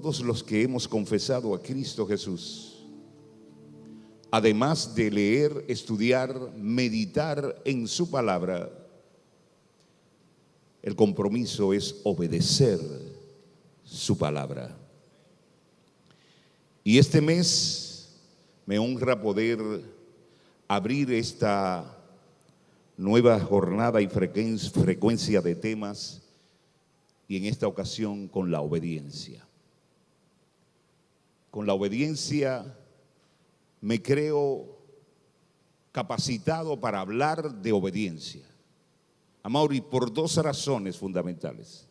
todos los que hemos confesado a Cristo Jesús, además de leer, estudiar, meditar en su palabra, el compromiso es obedecer su palabra. Y este mes me honra poder abrir esta nueva jornada y frecuencia de temas, y en esta ocasión con la obediencia. Con la obediencia me creo capacitado para hablar de obediencia. Amaury, por dos razones fundamentales.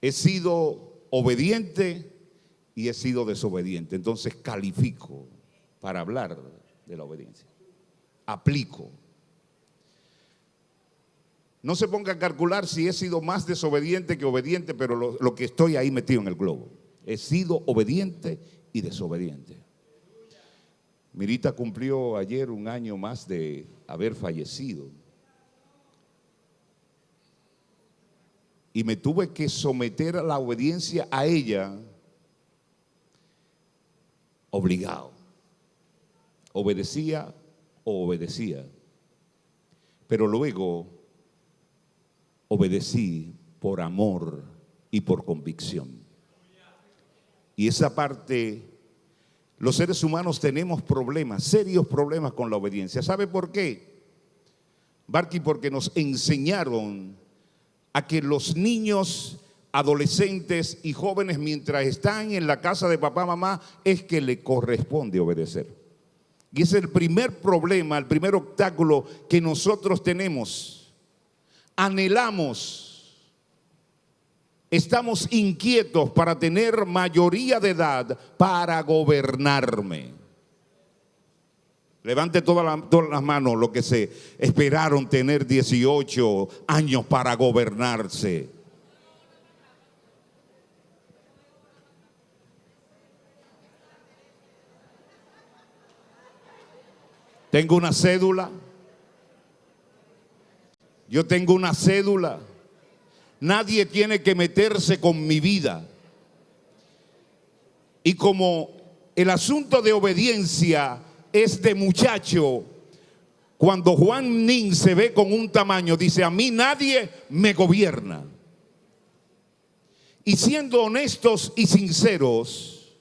He sido obediente y he sido desobediente, entonces califico para hablar de la obediencia. Aplico. No se ponga a calcular si he sido más desobediente que obediente, pero lo que estoy ahí metido en el globo. He sido obediente y desobediente. Mirita cumplió ayer un año más de haber fallecido. Y me tuve que someter a la obediencia a ella, obligado. Obedecía o obedecía. Pero luego obedecí por amor y por convicción. Y esa parte, los seres humanos tenemos problemas, serios problemas con la obediencia. ¿Sabe por qué? Barky, porque nos enseñaron a que los niños, adolescentes y jóvenes, mientras están en la casa de papá, mamá, es que le corresponde obedecer. Y ese es el primer problema, el primer obstáculo que nosotros tenemos. Anhelamos, estamos inquietos para tener mayoría de edad para gobernarme. Levante todas las manos los que se esperaron tener 18 años para gobernarse. Tengo una cédula. Yo tengo una cédula. Nadie tiene que meterse con mi vida. Y como el asunto de obediencia es de muchacho, cuando Juan Nin se ve con un tamaño, dice: a mí nadie me gobierna. Y siendo honestos y sinceros,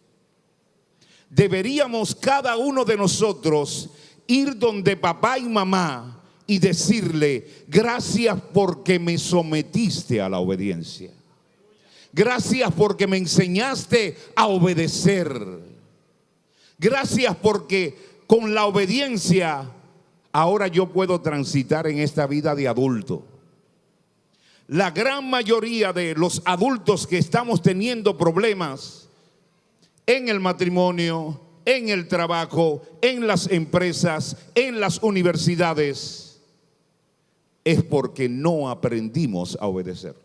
deberíamos cada uno de nosotros ir donde papá y mamá y decirle: gracias porque me sometiste a la obediencia. Gracias porque me enseñaste a obedecer. Gracias porque con la obediencia ahora yo puedo transitar en esta vida de adulto. La gran mayoría de los adultos que estamos teniendo problemas en el matrimonio, en el trabajo, en las empresas, en las universidades, es porque no aprendimos a obedecer.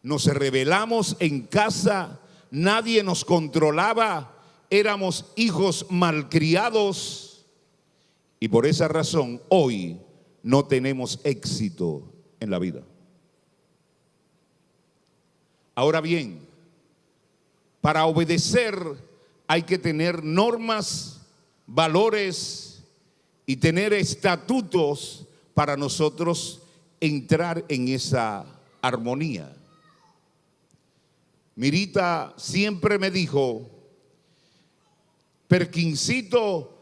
Nos rebelamos en casa, nadie nos controlaba, éramos hijos malcriados y por esa razón hoy no tenemos éxito en la vida. Ahora bien, para obedecer hay que tener normas, valores y tener estatutos para nosotros entrar en esa armonía. Mirita siempre me dijo: Perkincito,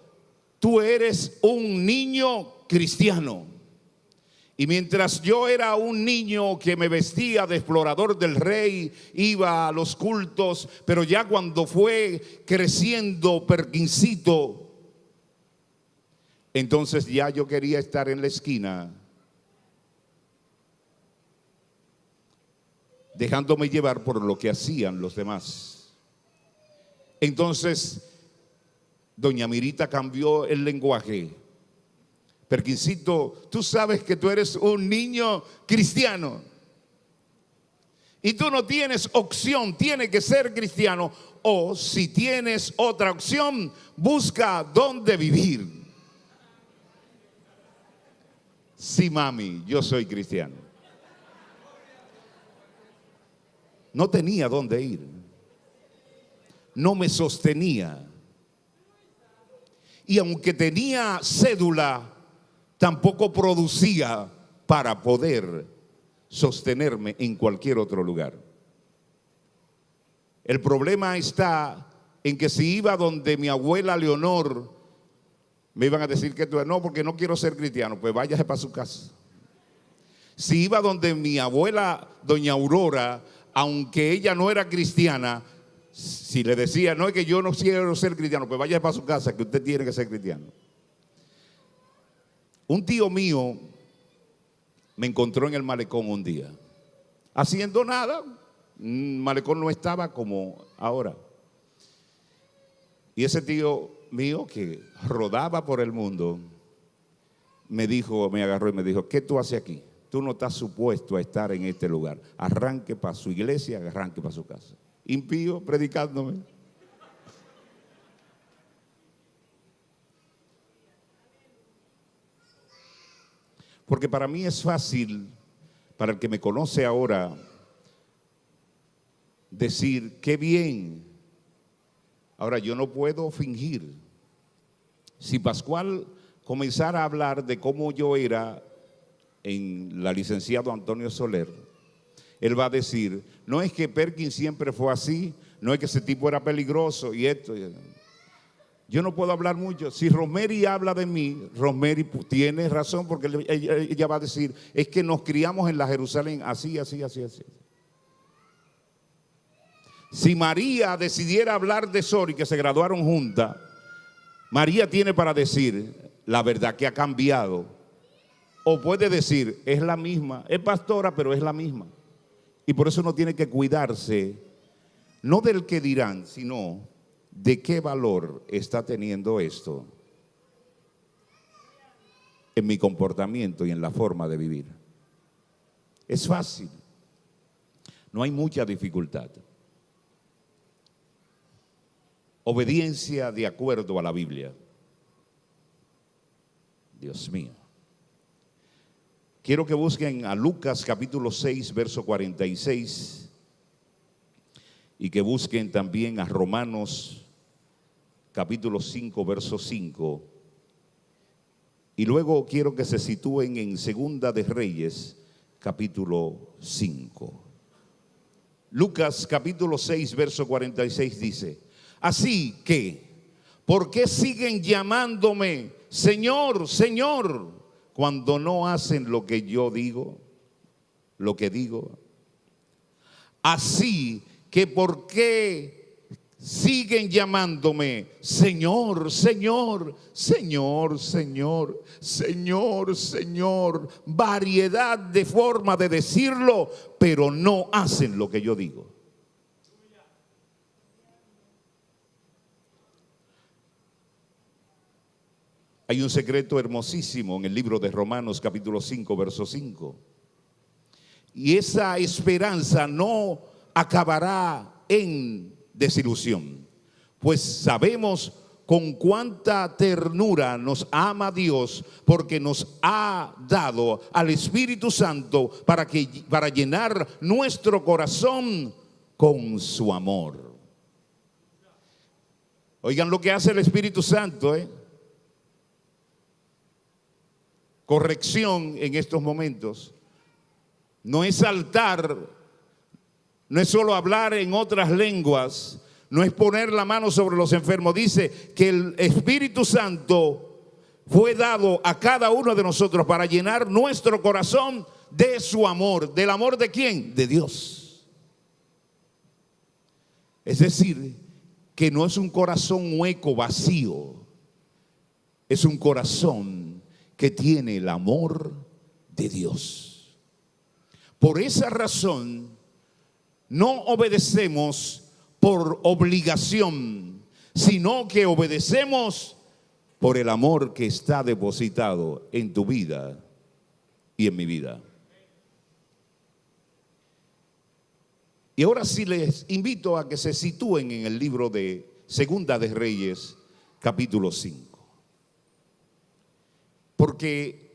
tú eres un niño cristiano. Y mientras yo era un niño que me vestía de explorador del rey, iba a los cultos, pero ya cuando fue creciendo Perkincito, entonces ya yo quería estar en la esquina, dejándome llevar por lo que hacían los demás. Entonces doña Mirita cambió el lenguaje. Perkincito, tú sabes que tú eres un niño cristiano y tú no tienes opción, tiene que ser cristiano, o si tienes otra opción, busca dónde vivir. Sí, mami, yo soy cristiano. No tenía dónde ir. No me sostenía. Y aunque tenía cédula, tampoco producía para poder sostenerme en cualquier otro lugar. El problema está en que si iba donde mi abuela Leonor, me iban a decir que no, porque no quiero ser cristiano, pues váyase para su casa. Si iba donde mi abuela doña Aurora, aunque ella no era cristiana, si le decía, no, es que yo no quiero ser cristiano, pues váyase para su casa, que usted tiene que ser cristiano. Un tío mío me encontró en el malecón un día, haciendo nada. El malecón no estaba como ahora. Y ese tío mío que rodaba por el mundo, me agarró y me dijo, ¿qué tú haces aquí? Tú no estás supuesto a estar en este lugar. Arranque para su iglesia, arranque para su casa. Impío predicándome. Porque para mí es fácil, para el que me conoce ahora, decir, qué bien. Ahora, yo no puedo fingir. Si Pascual comenzara a hablar de cómo yo era en la licenciado Antonio Soler, él va a decir, no es que Perkins siempre fue así, no es que ese tipo era peligroso y esto. Yo no puedo hablar mucho. Si Rosemary habla de mí, Rosemary tiene razón, porque ella va a decir, es que nos criamos en la Jerusalén así, así, así, así. Si María decidiera hablar de Sori, que se graduaron juntas, María tiene para decir la verdad que ha cambiado. O puede decir, es la misma, es pastora, pero es la misma. Y por eso uno tiene que cuidarse, no del que dirán, sino de qué valor está teniendo esto en mi comportamiento y en la forma de vivir. Es fácil, no hay mucha dificultad. Obediencia de acuerdo a la Biblia. Dios mío. Quiero que busquen a Lucas capítulo 6, verso 46, y que busquen también a Romanos capítulo 5, verso 5. Y luego quiero que se sitúen en Segunda de Reyes, capítulo 5. Lucas capítulo 6, verso 46 dice, así que, ¿por qué siguen llamándome Señor, Señor, cuando no hacen lo que yo digo, lo que digo? Así que, ¿por qué siguen llamándome Señor, Señor, Señor, Señor, Señor, Señor? Variedad de forma de decirlo, pero no hacen lo que yo digo. Hay un secreto hermosísimo en el libro de Romanos capítulo 5, verso 5. Y esa esperanza no acabará en desilusión, pues sabemos con cuánta ternura nos ama Dios, porque nos ha dado al Espíritu Santo para llenar nuestro corazón con su amor. Oigan lo que hace el Espíritu Santo, corrección en estos momentos. No es saltar, no es solo hablar en otras lenguas, no es poner la mano sobre los enfermos. Dice que el Espíritu Santo fue dado a cada uno de nosotros para llenar nuestro corazón de su amor. ¿Del amor de quién? De Dios. Es decir, que no es un corazón hueco, vacío. Es un corazón que tiene el amor de Dios. Por esa razón, no obedecemos por obligación, sino que obedecemos por el amor que está depositado en tu vida y en mi vida. Y ahora sí les invito a que se sitúen en el libro de Segunda de Reyes, capítulo 5. Porque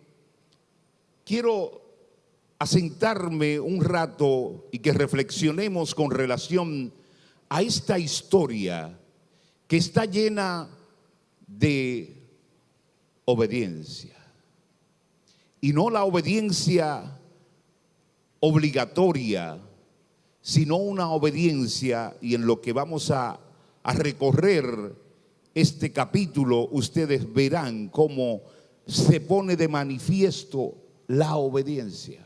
quiero a sentarme un rato y que reflexionemos con relación a esta historia que está llena de obediencia. Y no la obediencia obligatoria, sino una obediencia, y en lo que vamos a recorrer este capítulo, ustedes verán cómo se pone de manifiesto la obediencia.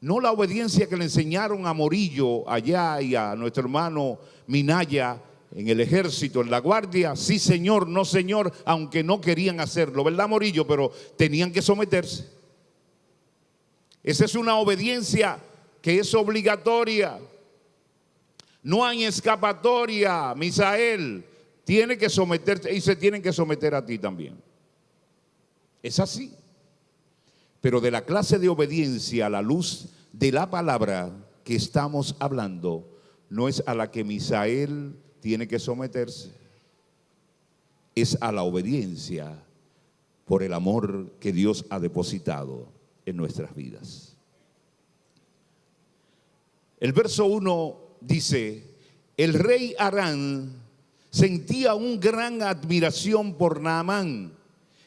No la obediencia que le enseñaron a Morillo allá y a nuestro hermano Minaya en el ejército, en la guardia. Sí señor, no señor, aunque no querían hacerlo, ¿verdad, Morillo? Pero tenían que someterse. Esa es una obediencia que es obligatoria. No hay escapatoria, Misael. Tiene que someterse y se tienen que someter a ti también. Es así. Pero de la clase de obediencia a la luz de la palabra que estamos hablando, no es a la que Misael tiene que someterse. Es a la obediencia por el amor que Dios ha depositado en nuestras vidas. El verso 1 dice: el rey Aram sentía una gran admiración por Naamán,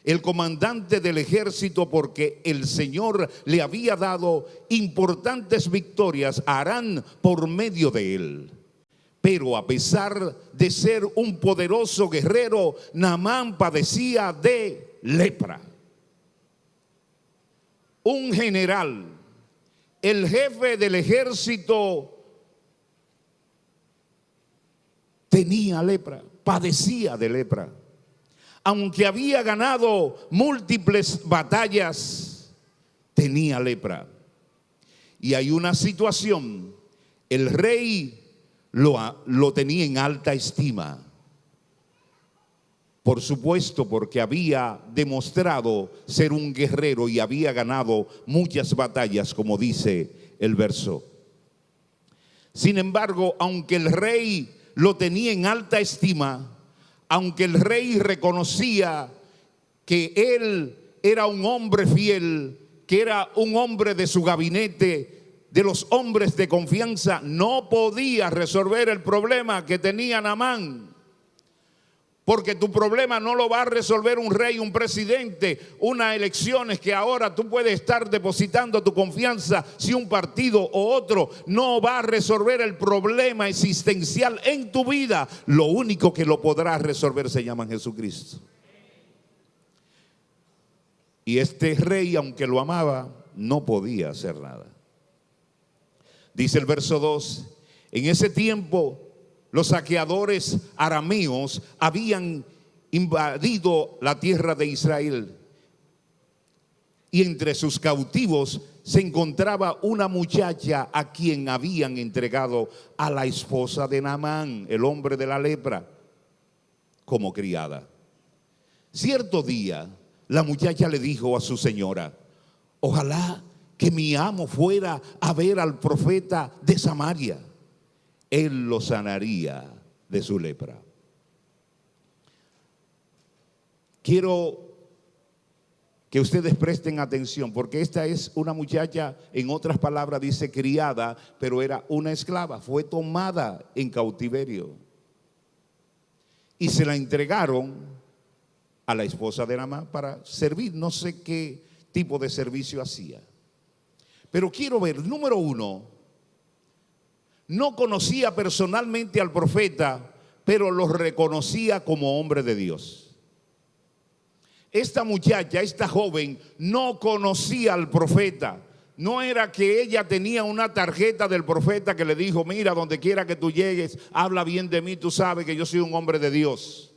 el comandante del ejército, porque el Señor le había dado importantes victorias a Aram por medio de él. Pero a pesar de ser un poderoso guerrero, Naamán padecía de lepra. Un general, el jefe del ejército, tenía lepra, padecía de lepra. Aunque había ganado múltiples batallas, tenía lepra. Y hay una situación, el rey lo tenía en alta estima. Por supuesto, porque había demostrado ser un guerrero y había ganado muchas batallas, como dice el verso. Sin embargo, aunque el rey lo tenía en alta estima, aunque el rey reconocía que él era un hombre fiel, que era un hombre de su gabinete, de los hombres de confianza, no podía resolver el problema que tenía Naamán. Porque tu problema no lo va a resolver un rey, un presidente, unas elecciones que ahora tú puedes estar depositando tu confianza si un partido o otro no va a resolver el problema existencial en tu vida. Lo único que lo podrá resolver se llama Jesucristo. Y este rey, aunque lo amaba, no podía hacer nada. Dice el verso 2, en ese tiempo los saqueadores arameos habían invadido la tierra de Israel. Y entre sus cautivos se encontraba una muchacha a quien habían entregado a la esposa de Naamán, el hombre de la lepra, como criada. Cierto día, la muchacha le dijo a su señora: ojalá que mi amo fuera a ver al profeta de Samaria. Él lo sanaría de su lepra. Quiero que ustedes presten atención, porque esta es una muchacha, en otras palabras dice criada, pero era una esclava, fue tomada en cautiverio. Y se la entregaron a la esposa de Naamán para servir, no sé qué tipo de servicio hacía. Pero quiero ver, número 1, no conocía personalmente al profeta, pero lo reconocía como hombre de Dios. Esta muchacha, esta joven, no conocía al profeta. No era que ella tenía una tarjeta del profeta que le dijo: mira, donde quiera que tú llegues, habla bien de mí, tú sabes que yo soy un hombre de Dios.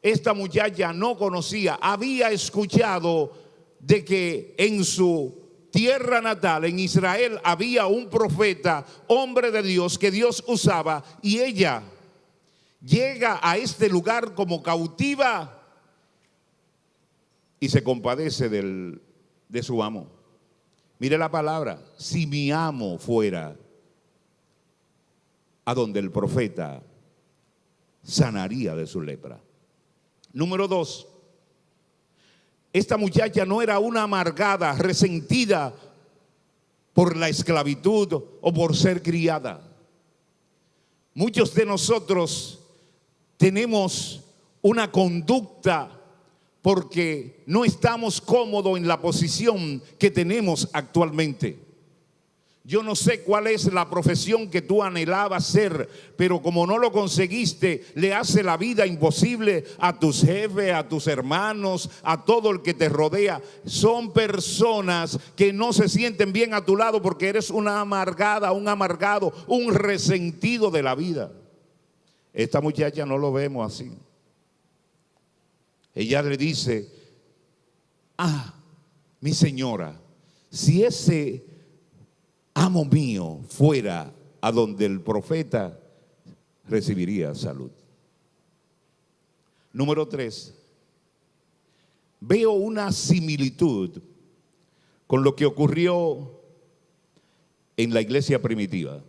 Esta muchacha no conocía, había escuchado de que en su tierra natal, en Israel, había un profeta, hombre de Dios, que Dios usaba, y ella llega a este lugar como cautiva y se compadece de su amo. Mire la palabra: si mi amo fuera a donde el profeta, sanaría de su lepra. Número 2, esta muchacha no era una amargada, resentida por la esclavitud o por ser criada. Muchos de nosotros tenemos una conducta porque no estamos cómodos en la posición que tenemos actualmente. Yo no sé cuál es la profesión que tú anhelabas ser, pero como no lo conseguiste, le hace la vida imposible a tus jefes, a tus hermanos, a todo el que te rodea. Son personas que no se sienten bien a tu lado porque eres una amargada, un amargado, un resentido de la vida. Esta muchacha no lo vemos así. Ella le dice: mi señora, si ese amo mío fuera a donde el profeta, recibiría salud. Número 3, veo una similitud con lo que ocurrió en la iglesia primitiva.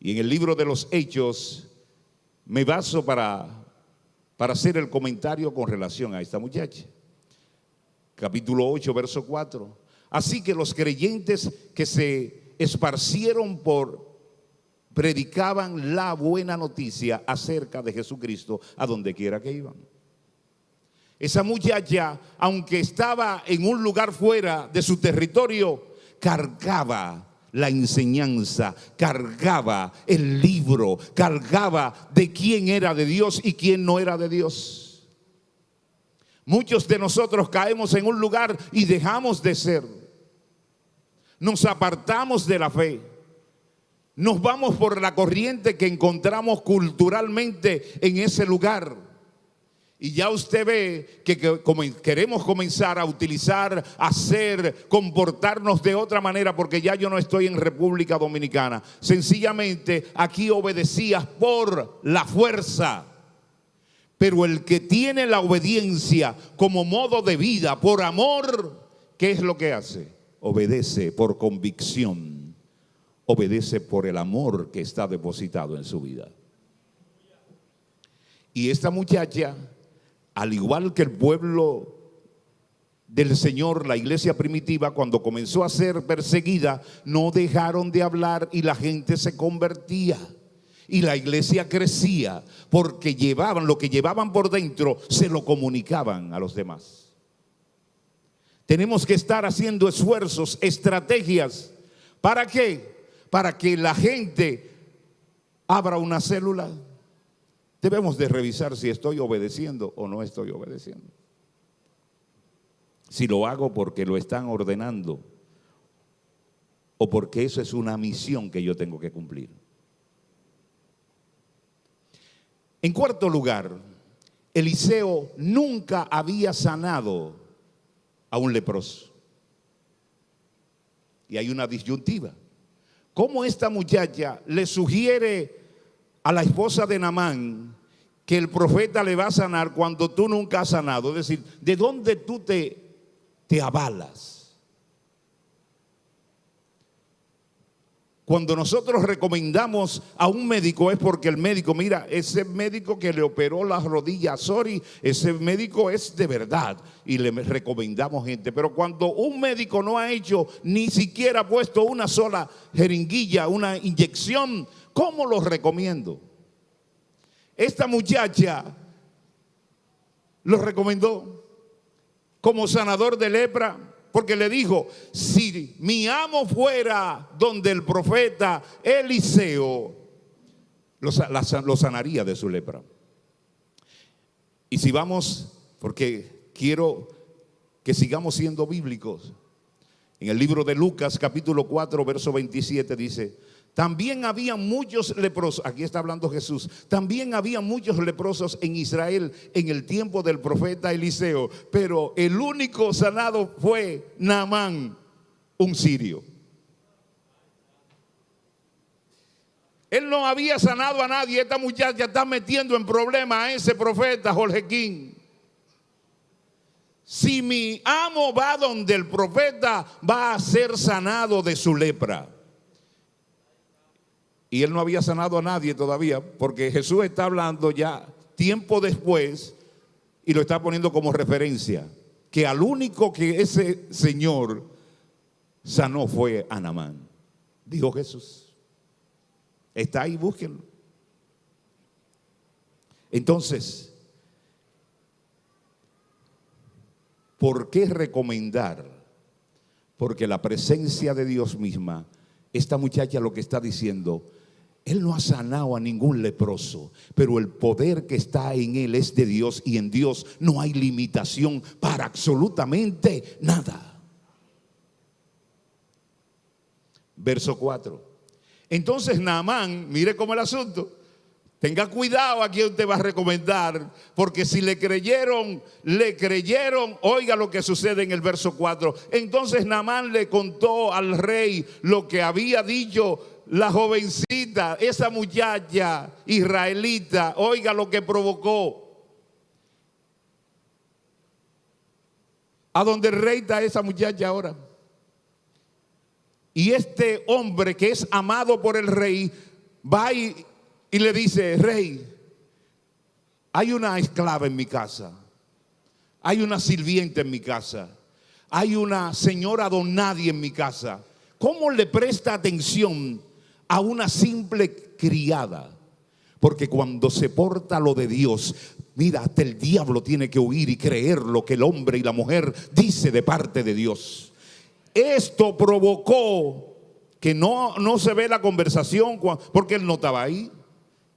Y en el libro de los Hechos me baso para hacer el comentario con relación a esta muchacha. Capítulo 8, verso 4. Así que los creyentes que se esparcieron predicaban la buena noticia acerca de Jesucristo a donde quiera que iban. Esa muchacha, aunque estaba en un lugar fuera de su territorio, cargaba la enseñanza, cargaba el libro, cargaba de quién era de Dios y quién no era de Dios. Muchos de nosotros caemos en un lugar y dejamos de ser. Nos apartamos de la fe. Nos vamos por la corriente que encontramos culturalmente en ese lugar. Y ya usted ve que queremos comenzar a utilizar, hacer, comportarnos de otra manera, porque ya yo no estoy en República Dominicana. Sencillamente aquí obedecías por la fuerza. Pero el que tiene la obediencia como modo de vida, por amor, ¿qué es lo que hace? Obedece por convicción, obedece por el amor que está depositado en su vida. Y esta muchacha, al igual que el pueblo del Señor, la iglesia primitiva, cuando comenzó a ser perseguida, no dejaron de hablar y la gente se convertía. Y la iglesia crecía porque llevaban lo que llevaban por dentro, se lo comunicaban a los demás. Tenemos que estar haciendo esfuerzos, estrategias. ¿Para qué? Para que la gente abra una célula. Debemos de revisar si estoy obedeciendo o no estoy obedeciendo. Si lo hago porque lo están ordenando o porque eso es una misión que yo tengo que cumplir. En cuarto lugar, Eliseo nunca había sanado a un leproso. Y hay una disyuntiva. ¿Cómo esta muchacha le sugiere a la esposa de Naamán que el profeta le va a sanar cuando tú nunca has sanado? Es decir, ¿de dónde tú te avalas? Cuando nosotros recomendamos a un médico es porque el médico, mira, ese médico que le operó la rodilla a Sori, ese médico es de verdad y le recomendamos gente. Pero cuando un médico no ha hecho, ni siquiera ha puesto una sola jeringuilla, una inyección, ¿cómo lo recomiendo? Esta muchacha lo recomendó como sanador de lepra. Porque le dijo, si mi amo fuera donde el profeta Eliseo, lo sanaría de su lepra. Y si vamos, porque quiero que sigamos siendo bíblicos. En el libro de Lucas, capítulo 4, verso 27 dice, también había muchos leprosos, aquí está hablando Jesús, también había muchos leprosos en Israel en el tiempo del profeta Eliseo, pero el único sanado fue Naamán, un sirio. Él no había sanado a nadie. Esta muchacha está metiendo en problemas a ese profeta Jorge King. Si mi amo va donde el profeta, va a ser sanado de su lepra. Y él no había sanado a nadie todavía, porque Jesús está hablando ya tiempo después y lo está poniendo como referencia, que al único que ese Señor sanó fue a Naamán, dijo Jesús. Está ahí, búsquenlo. Entonces, ¿por qué recomendar? Porque la presencia de Dios misma, esta muchacha lo que está diciendo, Él no ha sanado a ningún leproso, pero el poder que está en Él es de Dios, y en Dios no hay limitación para absolutamente nada. Verso 4. Entonces Naamán, mire cómo el asunto. Tenga cuidado a quien usted va a recomendar, porque si le creyeron, oiga lo que sucede en el verso 4. Entonces Naamán le contó al rey lo que había dicho la jovencita, esa muchacha israelita. Oiga lo que provocó. A donde el rey está esa muchacha ahora. Y este hombre que es amado por el rey va y le dice: rey, hay una esclava en mi casa, hay una sirviente en mi casa, hay una señora don nadie en mi casa. ¿Cómo le presta atención a una simple criada? Porque cuando se porta lo de Dios, mira, hasta el diablo tiene que oír y creer lo que el hombre y la mujer dice de parte de Dios. Esto provocó que no se ve la conversación, porque él no estaba ahí.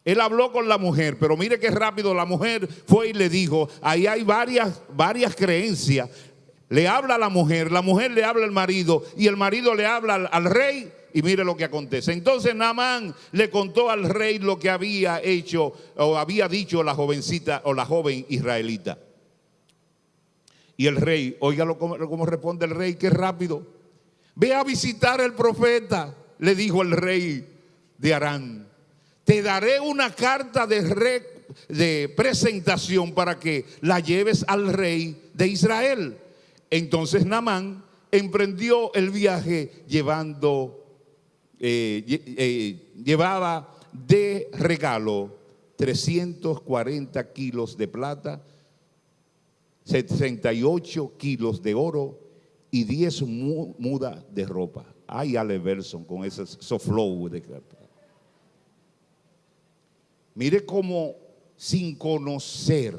Él habló con la mujer, pero mire qué rápido la mujer fue y le dijo. Ahí hay varias creencias. Le habla a la mujer le habla al marido, y el marido le habla al rey, y mire lo que acontece. Entonces Naamán le contó al rey lo que había hecho o había dicho la jovencita o la joven israelita. Y el rey, óigalo cómo responde el rey, qué rápido. Ve a visitar al profeta, le dijo el rey de Aram. Te daré una carta de presentación para que la lleves al rey de Israel. Entonces Naamán emprendió el viaje llevaba de regalo 340 kilos de plata, 68 kilos de oro y 10 mudas de ropa. Ay, Ale Verson con ese flow de carta. Mire cómo, sin conocer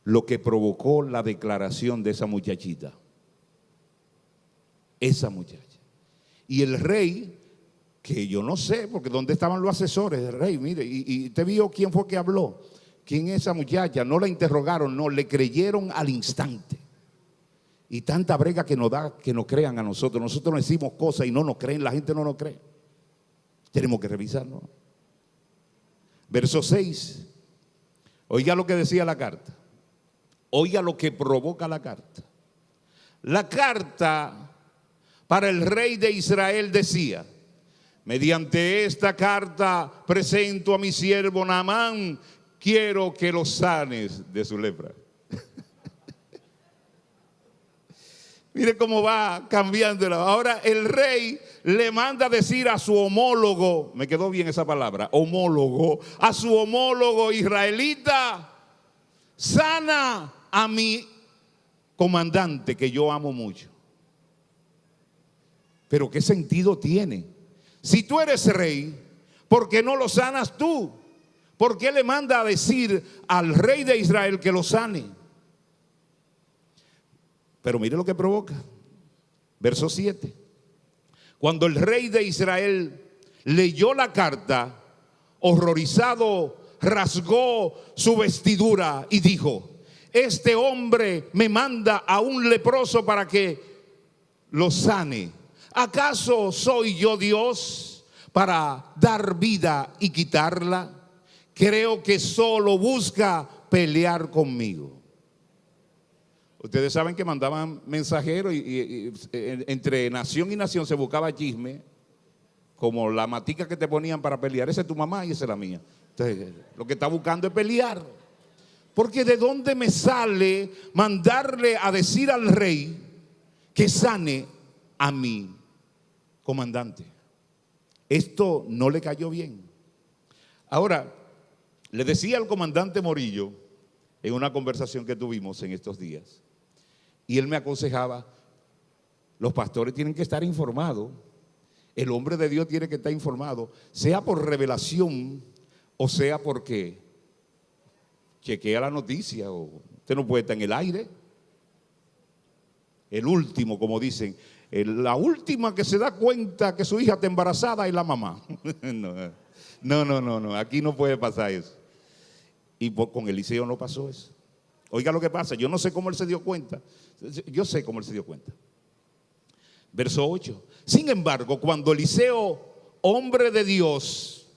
lo que provocó la declaración de esa muchachita. Esa muchacha. Y el rey, que yo no sé, porque ¿dónde estaban los asesores del rey? Mire, y usted vio quién fue que habló. ¿Quién es esa muchacha? No la interrogaron, no, le creyeron al instante. Y tanta brega que nos da que nos crean a nosotros. Nosotros decimos cosas y no nos creen, la gente no nos cree. Tenemos que revisarlo. Verso 6. Oiga lo que decía la carta. Oiga lo que provoca la carta. La carta para el rey de Israel decía: mediante esta carta presento a mi siervo Naamán, quiero que lo sanes de su lepra. Mire cómo va cambiando. Ahora el rey le manda a decir a su homólogo, me quedó bien esa palabra, homólogo, a su homólogo israelita: sana a mi comandante que yo amo mucho. Pero ¿qué sentido tiene? Si tú eres rey, ¿por qué no lo sanas tú? ¿Por qué le manda a decir al rey de Israel que lo sane? Pero mire lo que provoca. Verso 7. Cuando el rey de Israel leyó la carta, horrorizado, rasgó su vestidura y dijo: este hombre me manda a un leproso para que lo sane. ¿Acaso soy yo Dios para dar vida y quitarla? Creo que solo busca pelear conmigo. Ustedes saben que mandaban mensajeros y entre nación y nación se buscaba chisme, como la matica que te ponían para pelear. Esa es tu mamá y esa es la mía. Entonces, lo que está buscando es pelear. Porque ¿de dónde me sale mandarle a decir al rey que sane a mi comandante? Esto no le cayó bien. Ahora, le decía al comandante Morillo en una conversación que tuvimos en estos días, y él me aconsejaba: los pastores tienen que estar informados. El hombre de Dios tiene que estar informado, sea por revelación o sea porque chequea la noticia. O usted no puede estar en el aire. El último, como dicen, la última que se da cuenta que su hija está embarazada es la mamá. No, aquí no puede pasar eso. Y con Eliseo no pasó eso. Oiga lo que pasa, yo no sé cómo él se dio cuenta. Yo sé cómo él se dio cuenta. Verso 8. Sin embargo, cuando Eliseo, hombre de Dios,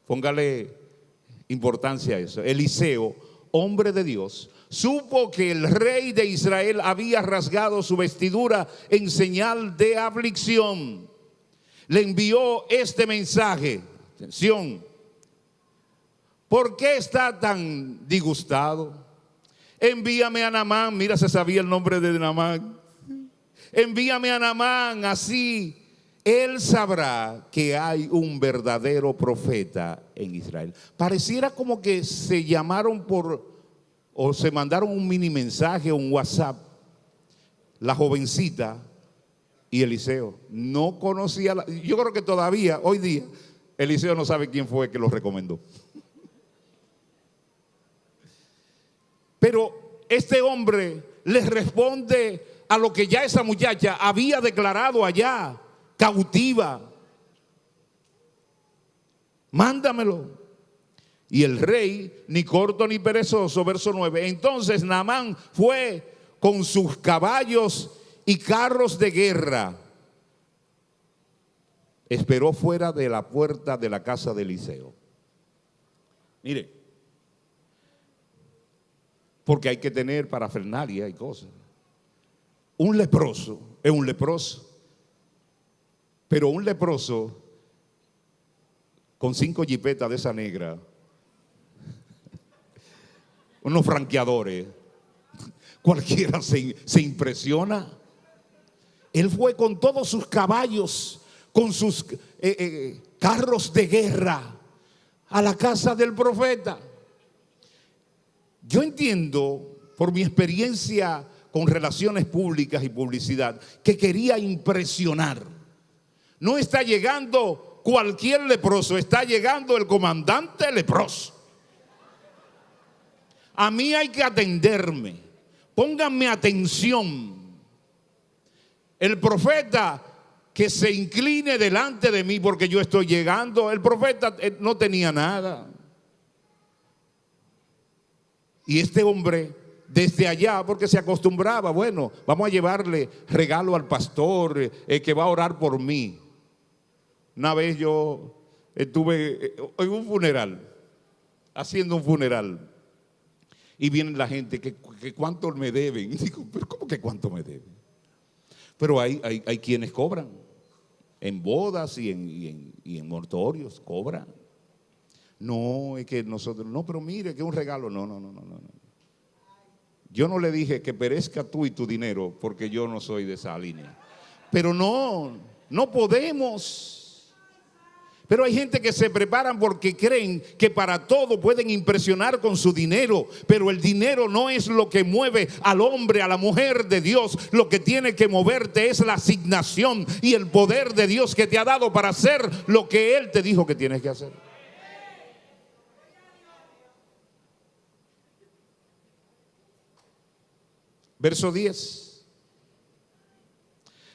póngale importancia a eso, Eliseo, hombre de Dios, supo que el rey de Israel había rasgado su vestidura en señal de aflicción, le envió este mensaje. Atención. ¿Por qué está tan disgustado? Envíame a Naamán. Mira, se sabía el nombre de Naamán. Envíame a Naamán, así él sabrá que hay un verdadero profeta en Israel. Pareciera como que se llamaron o se mandaron un mini mensaje, un WhatsApp, la jovencita y Eliseo. No conocía, yo creo que todavía, hoy día, Eliseo no sabe quién fue que lo recomendó. Pero este hombre les responde a lo que ya esa muchacha había declarado allá, cautiva. Mándamelo. Y el rey, ni corto ni perezoso, verso 9. Entonces Naamán fue con sus caballos y carros de guerra. Esperó fuera de la puerta de la casa de Eliseo. Mire, porque hay que tener parafernalia y cosas. Un leproso es un leproso, pero un leproso con 5 jipetas de esa negra, unos franqueadores, cualquiera se impresiona. Él fue con todos sus caballos, con sus carros de guerra a la casa del profeta. Yo entiendo por mi experiencia con relaciones públicas y publicidad que quería impresionar. No está llegando cualquier leproso, está llegando el comandante leproso. A mí hay que atenderme, pónganme atención. El profeta que se incline delante de mí porque yo estoy llegando. El profeta no tenía nada. Y este hombre desde allá, porque se acostumbraba, bueno, vamos a llevarle regalo al pastor que va a orar por mí. Una vez yo estuve en un funeral, haciendo un funeral, y viene la gente que cuánto me deben. Y digo, pero ¿cómo que cuánto me deben? Pero hay quienes cobran, en bodas y en mortuorios cobran. No, es que nosotros, no, pero mire, que es un regalo. No. Yo no le dije que perezca tú y tu dinero, porque yo no soy de esa línea. Pero no podemos. Pero hay gente que se preparan porque creen que para todo pueden impresionar con su dinero. Pero el dinero no es lo que mueve al hombre, a la mujer de Dios. Lo que tiene que moverte es la asignación y el poder de Dios que te ha dado para hacer lo que Él te dijo que tienes que hacer. Verso 10.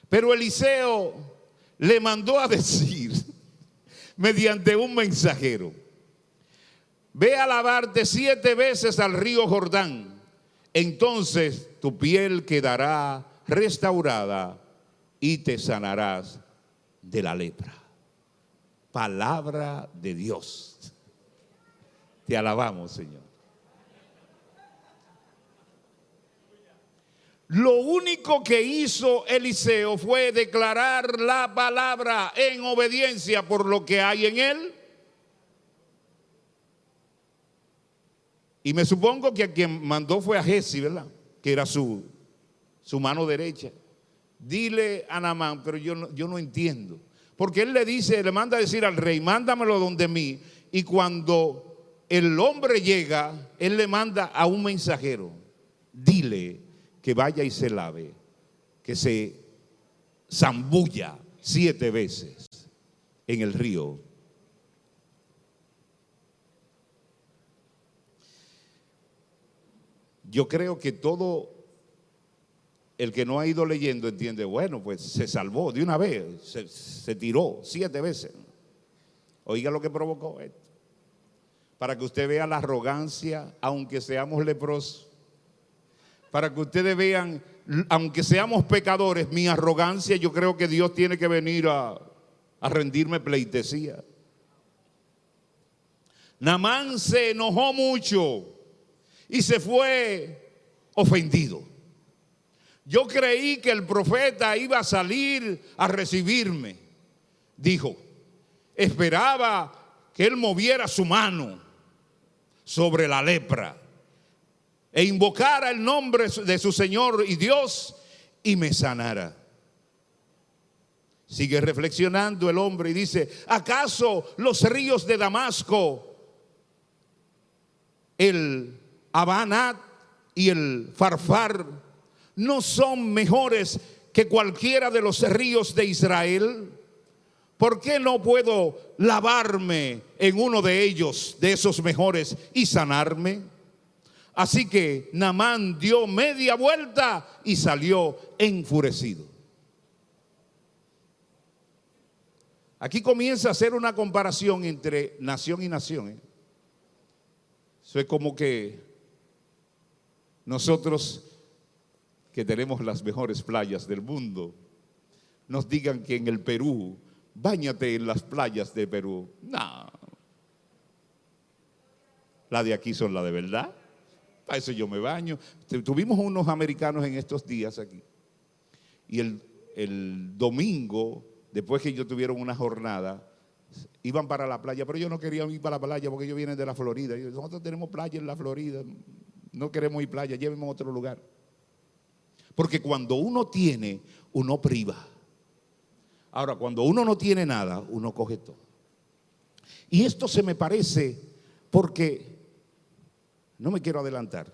Pero Eliseo le mandó a decir mediante un mensajero: ve a lavarte 7 veces al río Jordán, entonces tu piel quedará restaurada y te sanarás de la lepra. Palabra de Dios. Te alabamos, Señor. Lo único que hizo Eliseo fue declarar la palabra en obediencia por lo que hay en él. Y me supongo que a quien mandó fue a Giezi, ¿verdad? Que era su mano derecha. Dile a Naamán, pero yo no entiendo. Porque él le manda a decir al rey, mándamelo donde mí. Y cuando el hombre llega, él le manda a un mensajero, dile que vaya y se lave, que se zambulla 7 veces en el río. Yo creo que todo el que no ha ido leyendo entiende, bueno, pues se salvó de una vez, se tiró 7 veces. Oiga lo que provocó esto. Para que usted vea la arrogancia, aunque seamos leprosos. Para que ustedes vean, aunque seamos pecadores, mi arrogancia, yo creo que Dios tiene que venir a rendirme pleitesía. Naamán se enojó mucho y se fue ofendido. Yo creí que el profeta iba a salir a recibirme, dijo. Esperaba que él moviera su mano sobre la lepra e invocara el nombre de su Señor y Dios y me sanara. Sigue reflexionando el hombre y dice, ¿acaso los ríos de Damasco, el Abanat y el Farfar, no son mejores que cualquiera de los ríos de Israel? ¿Por qué no puedo lavarme en uno de ellos, de esos mejores, y sanarme? Así que Naamán dio media vuelta y salió enfurecido. Aquí comienza a hacer una comparación entre nación y nación. Eso es como que nosotros, que tenemos las mejores playas del mundo, nos digan que en el Perú, báñate en las playas de Perú. No. Las de aquí son las de verdad. Para eso yo me baño. Tuvimos unos americanos en estos días aquí. Y el domingo, después que ellos tuvieron una jornada, iban para la playa, pero ellos no querían ir para la playa porque ellos vienen de la Florida. Y nosotros tenemos playa en la Florida, no queremos ir playa, llévenme a otro lugar. Porque cuando uno tiene, uno priva. Ahora, cuando uno no tiene nada, uno coge todo. Y esto se me parece porque, no me quiero adelantar,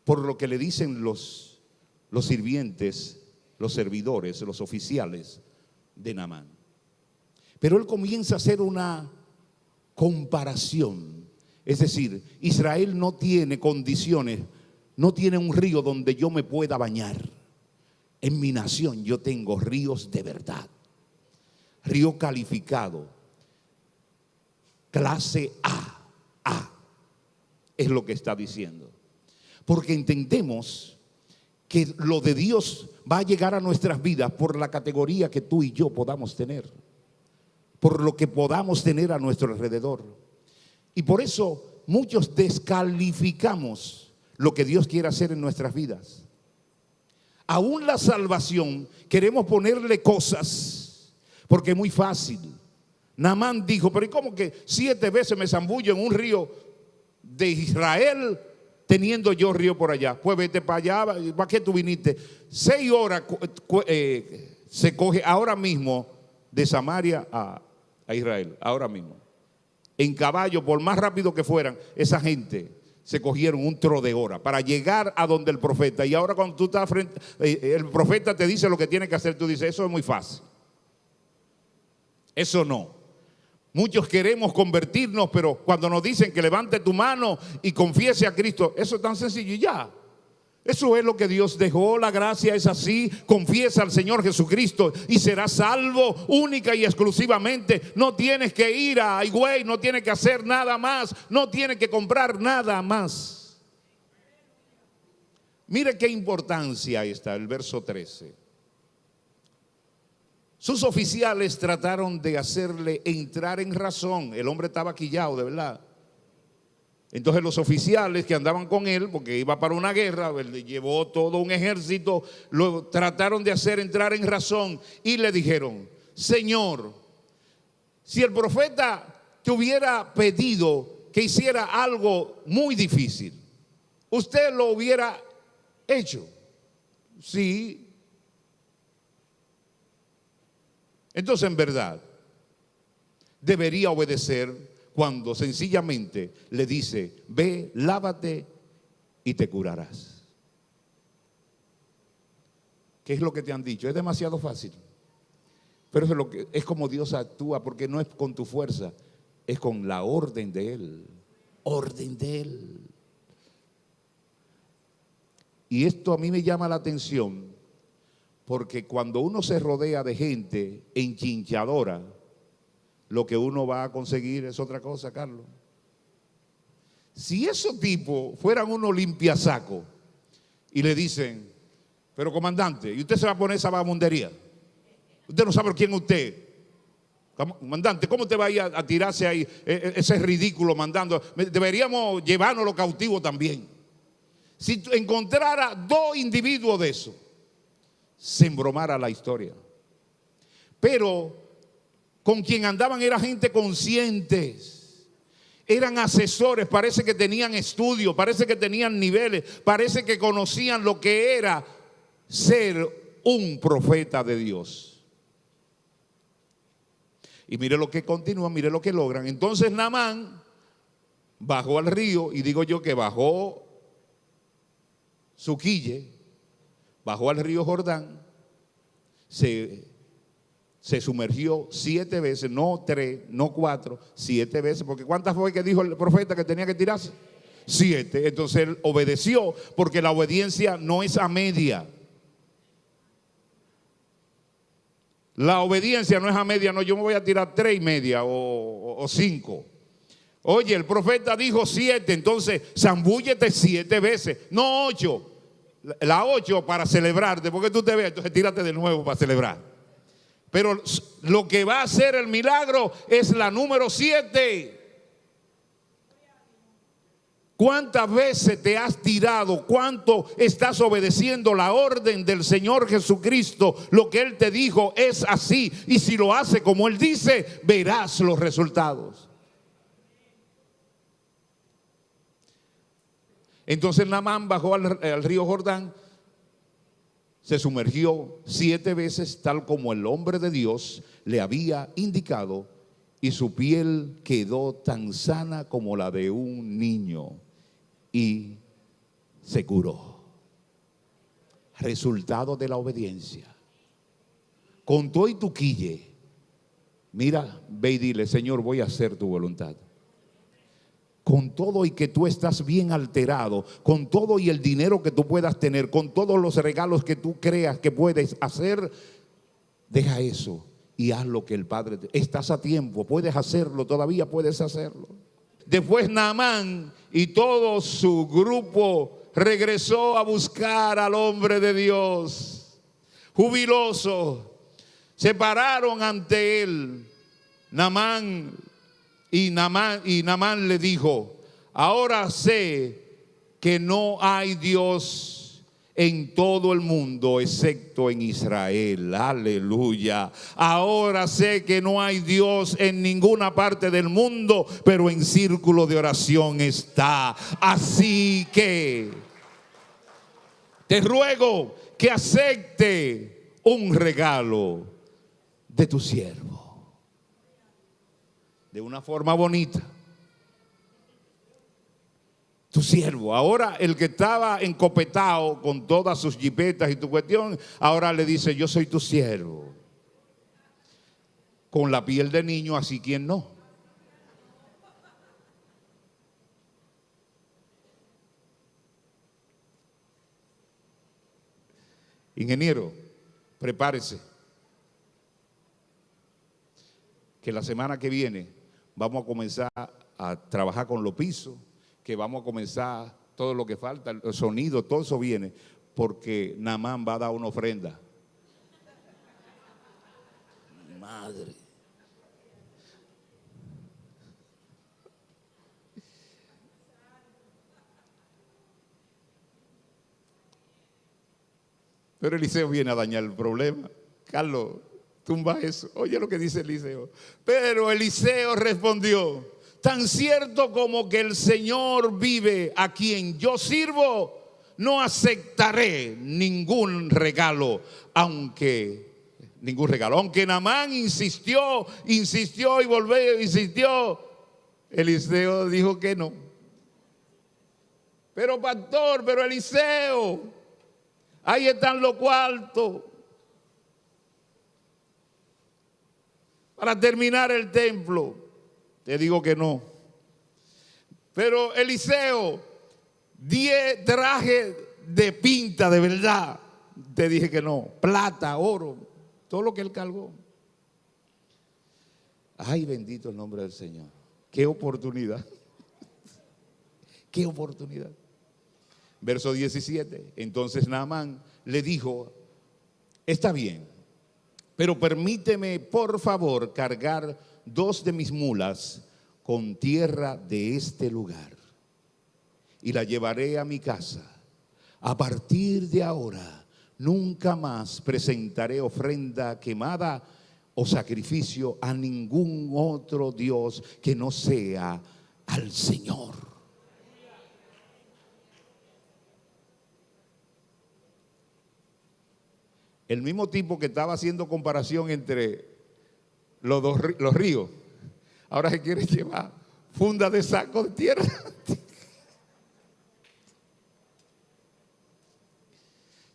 por lo que le dicen los sirvientes, los servidores, los oficiales de Naamán. Pero él comienza a hacer una comparación. Es decir, Israel no tiene condiciones, no tiene un río donde yo me pueda bañar. En mi nación yo tengo ríos de verdad, río calificado, clase A es lo que está diciendo. Porque entendemos que lo de Dios va a llegar a nuestras vidas por la categoría que tú y yo podamos tener, por lo que podamos tener a nuestro alrededor. Y por eso muchos descalificamos lo que Dios quiere hacer en nuestras vidas. Aún la salvación queremos ponerle cosas, porque es muy fácil. Naamán dijo, pero ¿y cómo que 7 veces me zambullo en un río de Israel teniendo yo río por allá? Pues vete para allá, ¿para qué tú viniste? 6 horas se coge ahora mismo de Samaria a Israel, ahora mismo. En caballo, por más rápido que fueran, esa gente se cogieron un tro de hora para llegar a donde el profeta. Y ahora cuando tú estás frente, el profeta te dice lo que tiene que hacer, tú dices, eso es muy fácil. Eso no. Muchos queremos convertirnos, pero cuando nos dicen que levante tu mano y confiese a Cristo, eso es tan sencillo y ya. Eso es lo que Dios dejó, la gracia es así. Confiesa al Señor Jesucristo y serás salvo única y exclusivamente. No tienes que ir a Higüey, no tienes que hacer nada más, no tienes que comprar nada más. Mire qué importancia está el verso 13. Sus oficiales trataron de hacerle entrar en razón. El hombre estaba quillado, de verdad. Entonces los oficiales que andaban con él, porque iba para una guerra, él llevó todo un ejército, lo trataron de hacer entrar en razón y le dijeron, Señor, si el profeta te hubiera pedido que hiciera algo muy difícil, ¿usted lo hubiera hecho? Sí. Entonces en verdad debería obedecer cuando sencillamente le dice, ve, lávate y te curarás. ¿Qué es lo que te han dicho? Es demasiado fácil. Pero eso es como Dios actúa, porque no es con tu fuerza, es con la orden de Él. Orden de Él. Y esto a mí me llama la atención, porque cuando uno se rodea de gente enchinchadora, lo que uno va a conseguir es otra cosa, Carlos. Si esos tipos fueran unos limpiasaco y le dicen, pero comandante, ¿y usted se va a poner esa vagabundería? Usted no sabe quién es usted. Comandante, ¿cómo te va a ir a tirarse ahí ese ridículo mandando? Deberíamos llevárnoslo cautivo también. Si encontrara dos individuos de eso, se embromara la historia. Pero con quien andaban era gente conscientes, eran asesores, parece que tenían estudios, parece que tenían niveles, parece que conocían lo que era ser un profeta de Dios. Y mire lo que continúa, mire lo que logran. Entonces Naamán bajó al río, y digo yo que bajó su quille, bajó al río Jordán, se sumergió 7 veces, no 3, no 4, 7 veces, porque ¿cuántas fue que dijo el profeta que tenía que tirarse? 7. Entonces él obedeció, porque la obediencia no es a media. La obediencia no es a media, no, yo me voy a tirar 3.5 o 5. Oye, el profeta dijo 7, entonces zambúllete 7 veces, no 8. La 8 para celebrarte, porque tú te ves, entonces tírate de nuevo para celebrar. Pero lo que va a hacer el milagro es la número 7. ¿Cuántas veces te has tirado? ¿Cuánto estás obedeciendo la orden del Señor Jesucristo? Lo que Él te dijo es así. Y si lo hace como Él dice, verás los resultados. Entonces Naamán bajó al río Jordán, se sumergió 7 veces, tal como el hombre de Dios le había indicado, y su piel quedó tan sana como la de un niño, y se curó. Resultado de la obediencia. Con todo y tu quille, mira, ve y dile, Señor, voy a hacer tu voluntad. Con todo y que tú estás bien alterado, con todo y el dinero que tú puedas tener, con todos los regalos que tú creas que puedes hacer, deja eso y haz lo que el Padre estás a tiempo, puedes hacerlo, todavía puedes hacerlo. Después Naamán y todo su grupo regresó a buscar al hombre de Dios, jubiloso. Se pararon ante él. Naamán le dijo, ahora sé que no hay Dios en todo el mundo excepto en Israel. Aleluya. Ahora sé que no hay Dios en ninguna parte del mundo, pero en círculo de oración está. Así que te ruego que acepte un regalo de tu siervo. De una forma bonita. Tu siervo. Ahora el que estaba encopetado con todas sus jipetas y tu cuestión, ahora le dice, yo soy tu siervo. Con la piel de niño, así quien no. Ingeniero, prepárese. Que la semana que viene vamos a comenzar a trabajar con los pisos, que vamos a comenzar todo lo que falta, el sonido, todo eso viene, porque Naamán va a dar una ofrenda. Madre. Pero Eliseo viene a dañar el problema. Carlos, tumba eso. Oye lo que dice Eliseo. Pero Eliseo respondió, tan cierto como que el Señor vive a quien yo sirvo, no aceptaré ningún regalo, aunque Naamán insistió y volvió, insistió. Eliseo dijo que no. Pero pastor, pero Eliseo, Ahí están los cuartos para terminar el templo. Te digo que no. Pero Eliseo, 10 trajes de pinta de verdad. Te dije que no. Plata, oro, todo lo que él cargó. Ay, bendito el nombre del Señor. Qué oportunidad. Qué oportunidad. Verso 17. Entonces Naamán le dijo: está bien, pero permíteme por favor cargar 2 de mis mulas con tierra de este lugar y la llevaré a mi casa. A partir de ahora nunca más presentaré ofrenda quemada o sacrificio a ningún otro Dios que no sea al Señor. El mismo tipo que estaba haciendo comparación entre los ríos, ahora se quiere llevar funda de saco de tierra.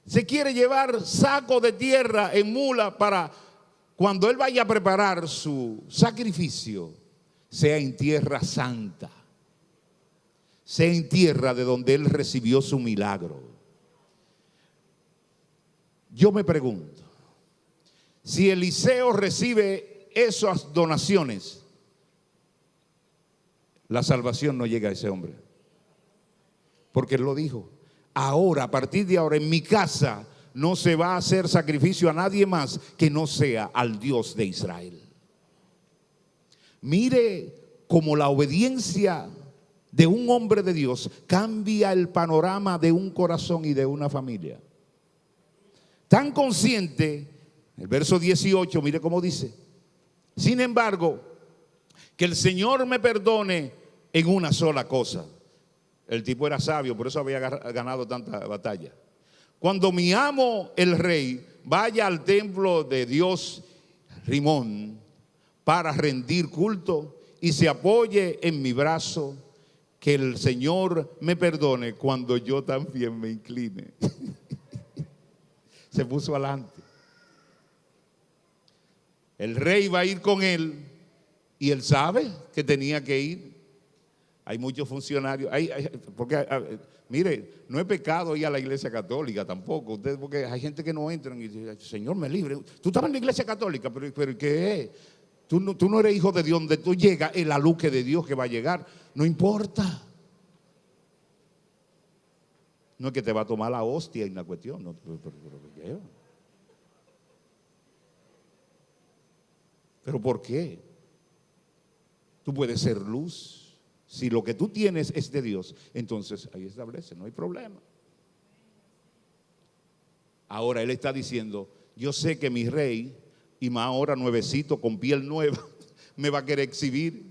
Se quiere llevar saco de tierra en mula para cuando él vaya a preparar su sacrificio, sea en tierra santa, sea en tierra de donde él recibió su milagro. Yo me pregunto, si Eliseo recibe esas donaciones, la salvación no llega a ese hombre. Porque él lo dijo: ahora, a partir de ahora, en mi casa no se va a hacer sacrificio a nadie más que no sea al Dios de Israel. Mire cómo la obediencia de un hombre de Dios cambia el panorama de un corazón y de una familia. Tan consciente, el verso 18, mire cómo dice: sin embargo, que el Señor me perdone en una sola cosa. El tipo era sabio, por eso había ganado tanta batalla. Cuando mi amo el rey vaya al templo de Dios Rimón para rendir culto y se apoye en mi brazo, que el Señor me perdone cuando yo también me incline. Se puso adelante. El rey va a ir con él y él sabe que tenía que ir. Hay muchos funcionarios, mire, no es pecado ir a la iglesia católica tampoco. Ustedes, porque hay gente que no entra y dice: Señor, me libre. Tú estabas en la iglesia católica, pero ¿qué es? Tú no eres hijo de Dios. Donde tú llegas es la luz de Dios que va a llegar. No importa. No es que te va a tomar la hostia en la cuestión. No, ¿pero por qué? Tú puedes ser luz. Si lo que tú tienes es de Dios, entonces ahí establece, no hay problema. Ahora él está diciendo: yo sé que mi rey, y más ahora nuevecito, con piel nueva, me va a querer exhibir.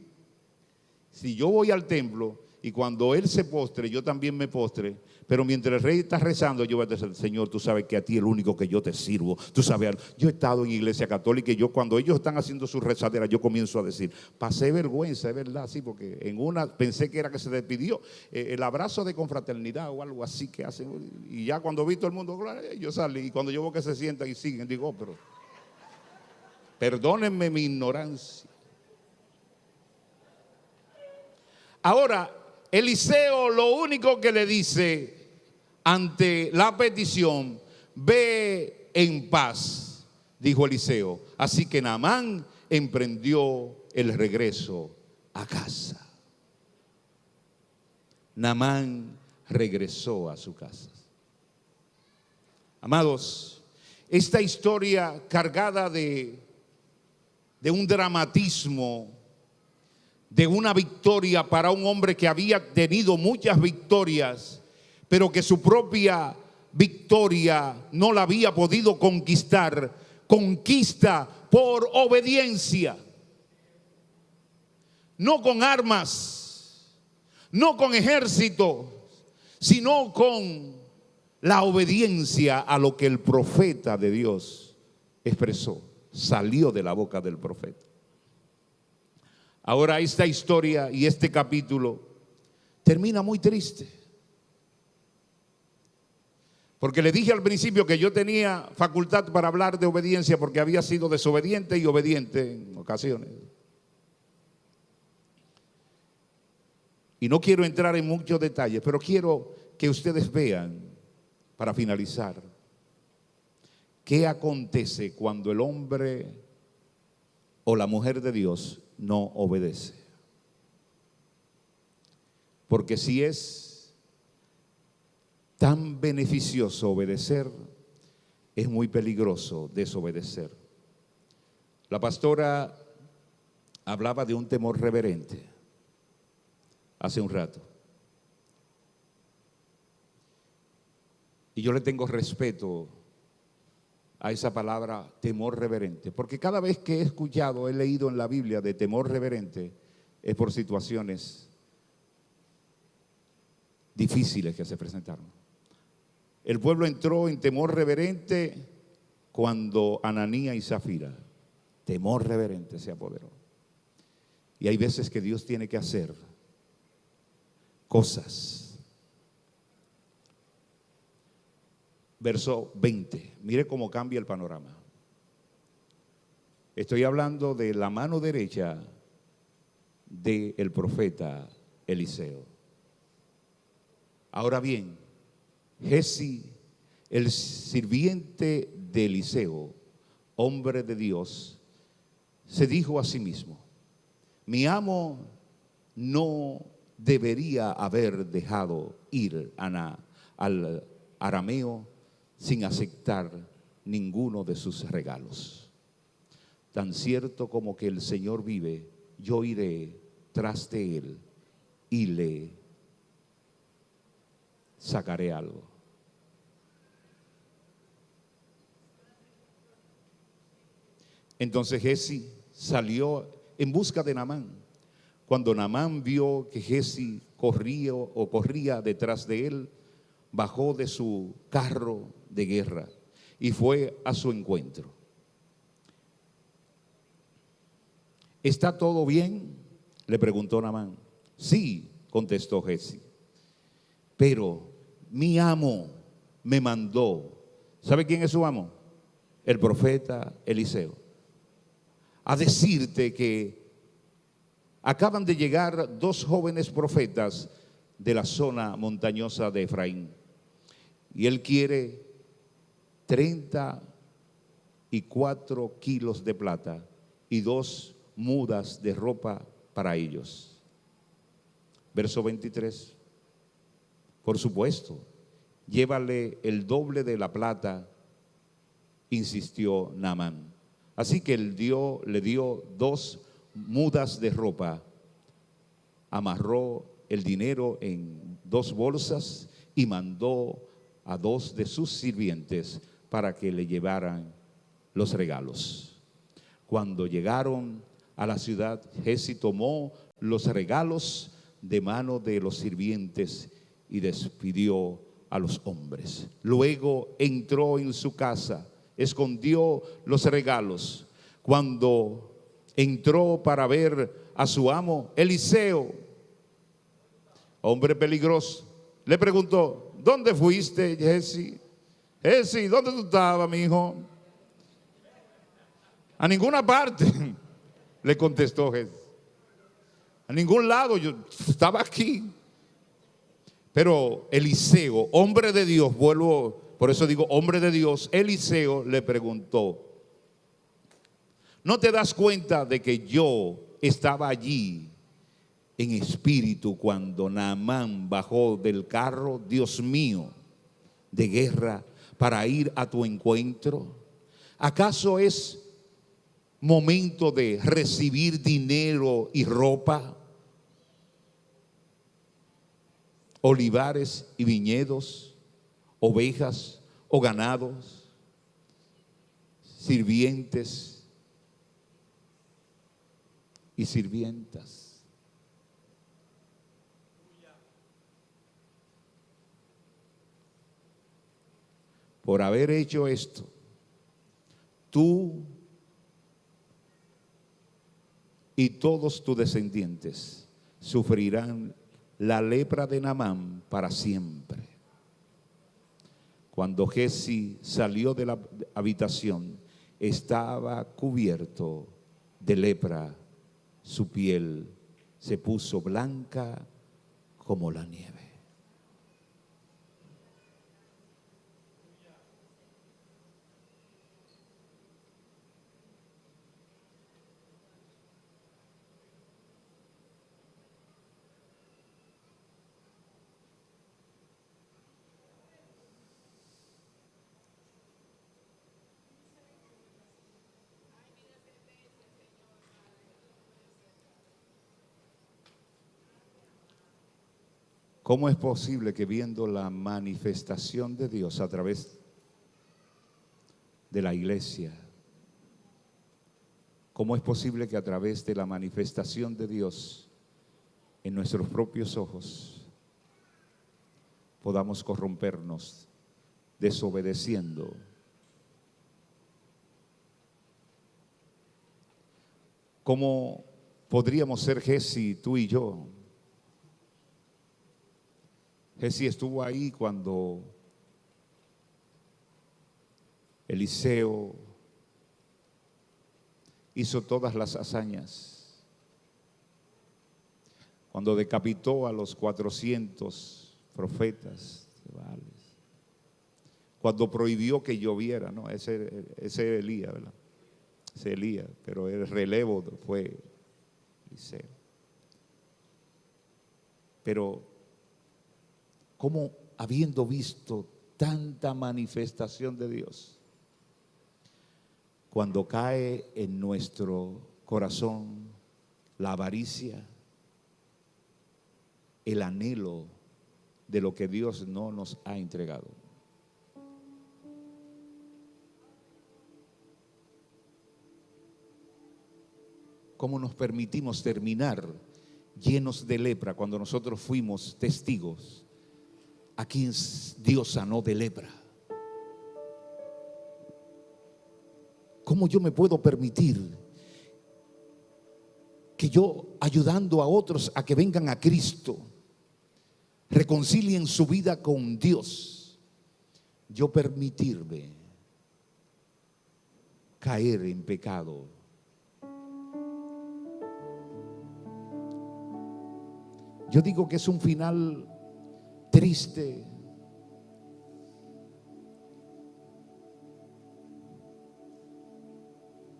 Si yo voy al templo y cuando él se postre, yo también me postre, pero mientras el rey está rezando, yo voy a decir: Señor, tú sabes que a ti es el único que yo te sirvo. Tú sabes, yo he estado en iglesia católica y yo, cuando ellos están haciendo sus rezaderas, yo comienzo a decir: pasé vergüenza, es verdad, sí, porque en una pensé que era que se despidió, el abrazo de confraternidad o algo así que hacen, y ya cuando vi todo el mundo, yo salí, y cuando yo veo que se sientan y siguen, digo: oh, pero perdónenme mi ignorancia. Ahora, Eliseo lo único que le dice ante la petición: ve en paz, dijo Eliseo. Así que Naamán emprendió el regreso a casa. Naamán regresó a su casa. Amados, esta historia cargada de un dramatismo, de una victoria para un hombre que había tenido muchas victorias, pero que su propia victoria no la había podido conquistar. Conquista por obediencia, no con armas, no con ejército, sino con la obediencia a lo que el profeta de Dios expresó, salió de la boca del profeta. Ahora esta historia y este capítulo termina muy triste, Porque le dije al principio que yo tenía facultad para hablar de obediencia porque había sido desobediente y obediente en ocasiones. Y no quiero entrar en muchos detalles, pero quiero que ustedes vean, para finalizar, qué acontece cuando el hombre o la mujer de Dios no obedece. Porque si es tan beneficioso obedecer, es muy peligroso desobedecer. La pastora hablaba de un temor reverente hace un rato. Y yo le tengo respeto a esa palabra temor reverente, porque cada vez que he escuchado, he leído en la Biblia de temor reverente, es por situaciones difíciles que se presentaron. El pueblo entró en temor reverente cuando Ananías y Zafira, temor reverente se apoderó. Y hay veces que Dios tiene que hacer cosas. Verso 20, mire cómo cambia el panorama. Estoy hablando de la mano derecha del profeta Eliseo. Ahora bien, Giezi, el sirviente de Eliseo, hombre de Dios, se dijo a sí mismo: mi amo no debería haber dejado ir al arameo sin aceptar ninguno de sus regalos. Tan cierto como que el Señor vive, yo iré tras de él y le sacaré algo. Entonces Giezi salió en busca de Naamán. Cuando Naamán vio que Giezi corría detrás de él, bajó de su carro de guerra y fue a su encuentro. ¿Está todo bien?, le preguntó Naamán. Sí, contestó Giezi, pero mi amo me mandó. ¿Sabe quién es su amo? El profeta Eliseo. A decirte que acaban de llegar 2 jóvenes profetas de la zona montañosa de Efraín. Y él quiere 34 kilos de plata y 2 mudas de ropa para ellos. Verso 23. Por supuesto, llévale el doble de la plata, insistió Naamán. Así que él le dio 2 mudas de ropa, amarró el dinero en 2 bolsas y mandó a 2 de sus sirvientes para que le llevaran los regalos. Cuando llegaron a la ciudad, Giezi tomó los regalos de mano de los sirvientes y despidió a los hombres. Luego entró en su casa, escondió los regalos. Cuando entró para ver a su amo, Eliseo, hombre peligroso, le preguntó: ¿dónde fuiste, Giezi? Giezi, ¿dónde tú estabas, mi hijo? A ninguna parte, le contestó Giezi. A ningún lado, yo estaba aquí. Pero Eliseo, hombre de Dios, por eso digo hombre de Dios, Eliseo le preguntó: ¿no te das cuenta de que yo estaba allí en espíritu cuando Naamán bajó del carro, Dios mío, de guerra para ir a tu encuentro? ¿Acaso es momento de recibir dinero y ropa, olivares y viñedos, ovejas o ganados, sirvientes y sirvientas? Por haber hecho esto, tú y todos tus descendientes sufrirán la lepra de Naamán para siempre. Cuando Giezi salió de la habitación, estaba cubierto de lepra. Su piel se puso blanca como la nieve. ¿Cómo es posible que viendo la manifestación de Dios a través de la iglesia, cómo es posible que a través de la manifestación de Dios en nuestros propios ojos podamos corrompernos desobedeciendo? ¿Cómo podríamos ser Giezi, tú y yo? Giezi estuvo ahí cuando Eliseo hizo todas las hazañas, cuando decapitó a los 400 profetas de Baales, cuando prohibió que lloviera, ¿no? Ese Elías, ¿verdad? Ese Elías, pero el relevo fue Eliseo. Pero ¿cómo, habiendo visto tanta manifestación de Dios, cuando cae en nuestro corazón la avaricia, el anhelo de lo que Dios no nos ha entregado? ¿Cómo nos permitimos terminar llenos de lepra cuando nosotros fuimos testigos a quien Dios sanó de lepra? ¿Cómo yo me puedo permitir que yo, ayudando a otros a que vengan a Cristo, reconcilien su vida con Dios, yo permitirme caer en pecado? Yo digo que es un final triste,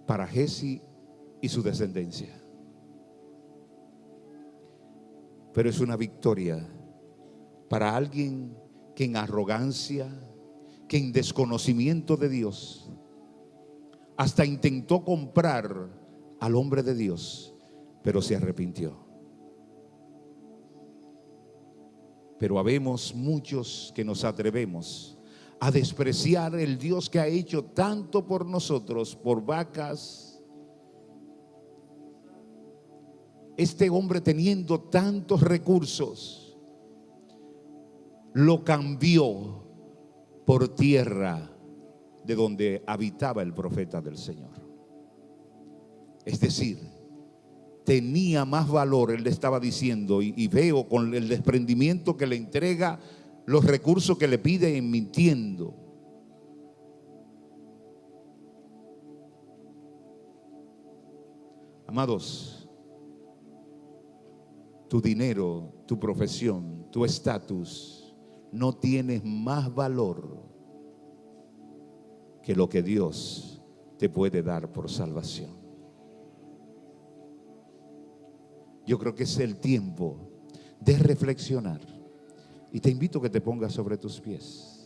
para Giezi y su descendencia, pero es una victoria para alguien que en arrogancia, que en desconocimiento de Dios, hasta intentó comprar al hombre de Dios, pero se arrepintió. Pero habemos muchos que nos atrevemos a despreciar el Dios que ha hecho tanto por nosotros, por vacas. Este hombre, teniendo tantos recursos, lo cambió por tierra de donde habitaba el profeta del Señor. Es decir, tenía más valor, él le estaba diciendo, y veo con el desprendimiento que le entrega los recursos que le pide, mintiendo. Amados, tu dinero, tu profesión, tu estatus no tiene más valor que lo que Dios te puede dar por salvación. Yo creo que es el tiempo de reflexionar, y te invito a que te pongas sobre tus pies.